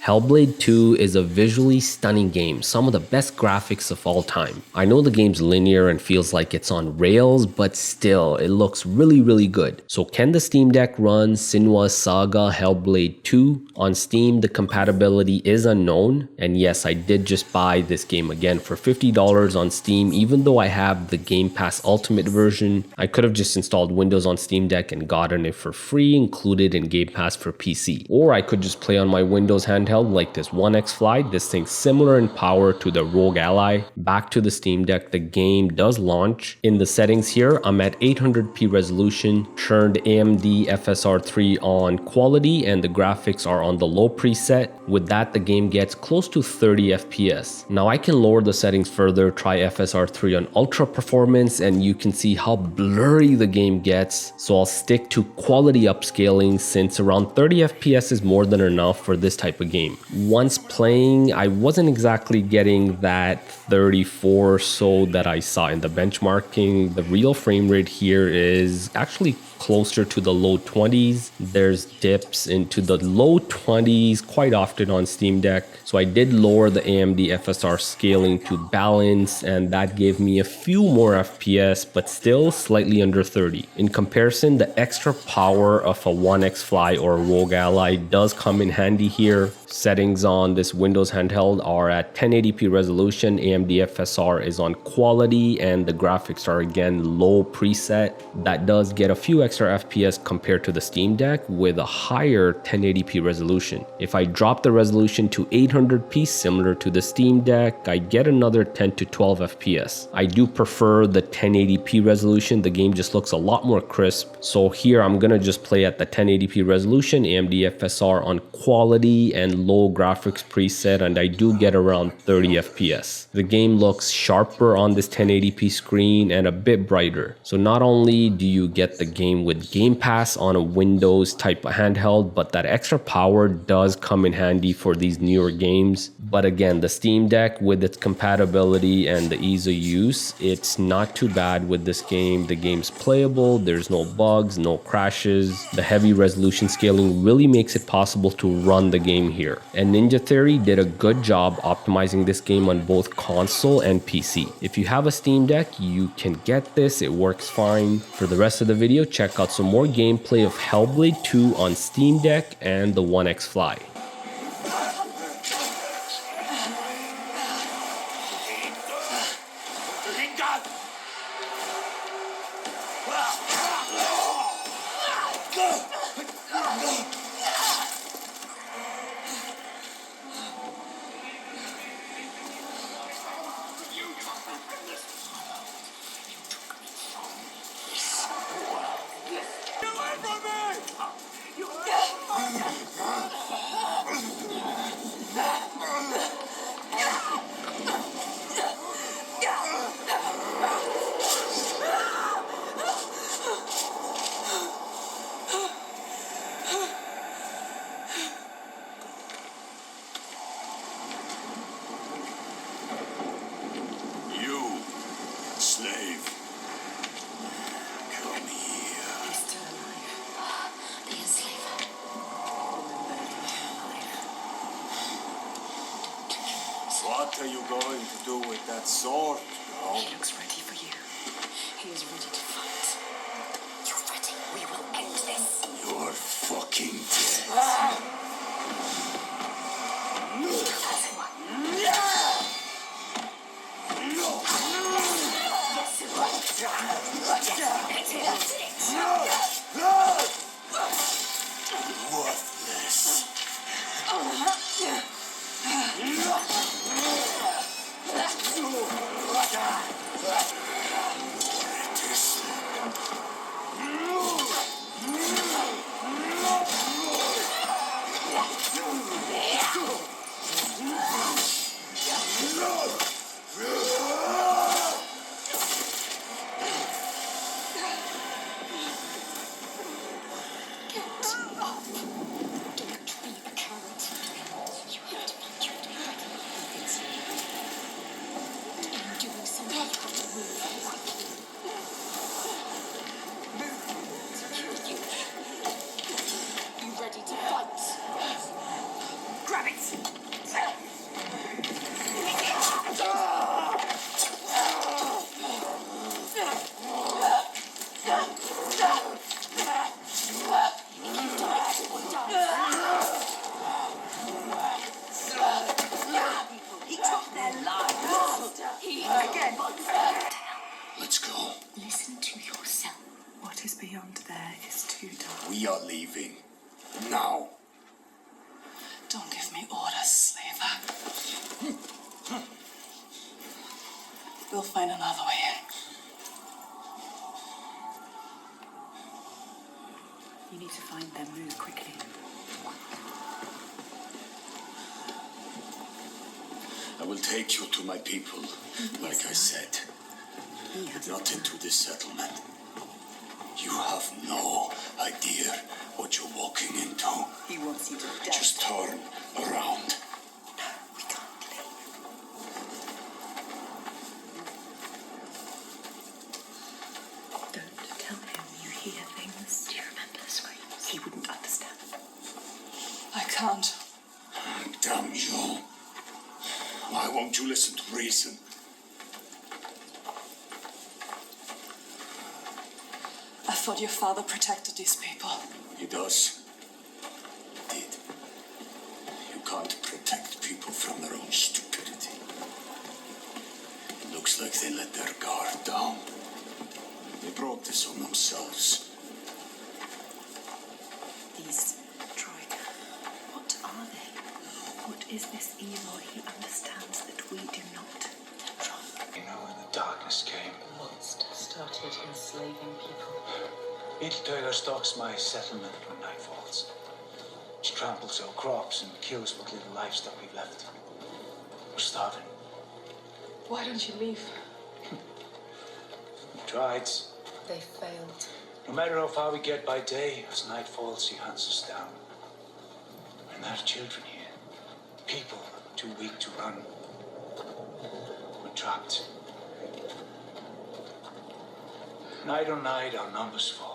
Hellblade 2 is a visually stunning game, some of the best graphics of all time. I know the game's linear and feels like it's on rails, but still, it looks really good. So can the Steam Deck run Senua's Saga Hellblade 2? On Steam, the compatibility is unknown, and yes, I did just buy this game again for $50 on Steam. Even though I have the Game Pass Ultimate version, I could have just installed Windows on Steam Deck and gotten it for free, included in Game Pass for PC. Or I could just play on my Windows handheld like this OneXFly. This thing's similar in power to the ROG Ally. Back to the Steam Deck, the game does launch. In the settings here, I'm at 800p resolution, turned AMD FSR3 on quality, and the graphics are on the low preset. With that, the game gets close to 30 FPS. Now I can lower the settings further, try FSR3 on ultra performance, and you can see how blurry the game gets. So I'll stick to quality upscaling since around 30 FPS is more than enough for this type of game. Once playing, I wasn't exactly getting that 34 or so that I saw in the benchmarking. The real frame rate here is actually closer to the low 20s. There's dips into the low 20s quite often on Steam Deck. So I did lower the AMD FSR scaling to balance, and that gave me a few more FPS, but still slightly under 30. In comparison, the extra power of a OneXFly or ROG Ally does come in handy here. Settings on this Windows handheld are at 1080p resolution, AMD FSR is on quality, and the graphics are again low preset. That does get a few extra FPS compared to the Steam Deck with a higher 1080p resolution. If I drop the resolution to 800p similar to the Steam Deck, I get another 10 to 12 FPS. I do prefer the 1080p resolution. The game just looks a lot more crisp. So here I'm gonna just play at the 1080p resolution, AMD FSR on quality, and low graphics preset, and I do get around 30 FPS. The game looks sharper on this 1080p screen and a bit brighter. So not only do you get the game with Game Pass on a Windows type of handheld, but that extra power does come in handy for these newer games. But again, the Steam Deck with its compatibility and the ease of use, it's not too bad with this game. The game's playable, there's no bugs, no crashes. The heavy resolution scaling really makes it possible to run the game here. And Ninja Theory did a good job optimizing this game on both console and PC. If you have a Steam Deck, you can get this, it works fine. For the rest of the video, check out some more gameplay of Hellblade 2 on Steam Deck and the OneXFly. Slave, come here. He's still alive. The enslaver. What are you going to do with that sword, girl? He looks ready for you. He is ready to fight. You're ready. We will end this. You're fucking dead. Worthless. He took their lives. He again. Let's go. Listen to yourself. What is beyond there is too dark. We are leaving. Now. Don't give me orders, slaver. We'll find another way in. You need to find them. Move quickly. I will take you to my people, like I said. But not into this settlement. You have no idea what you're walking into. He wants you to death. Just turn around. We can't leave. Don't tell him you hear things. Do you remember the screams? He wouldn't understand. I can't. Damn you. Why won't you listen to reason? I thought your father protected these people. He does. He did. You can't protect people from their own stupidity. It looks like they let their guard down. They brought this on themselves. These droid. What are they? What is this evil he understands that we do not? You know, when the darkness came, The monster started enslaving people. each tailor stalks my settlement when night falls. She tramples our crops and kills what little livestock we've left. We're starving. Why don't you leave? We tried. They failed. No matter how far we get by day, as night falls, he hunts us down. And there are children here. People too weak to run. We're trapped. Night on night, our numbers fall.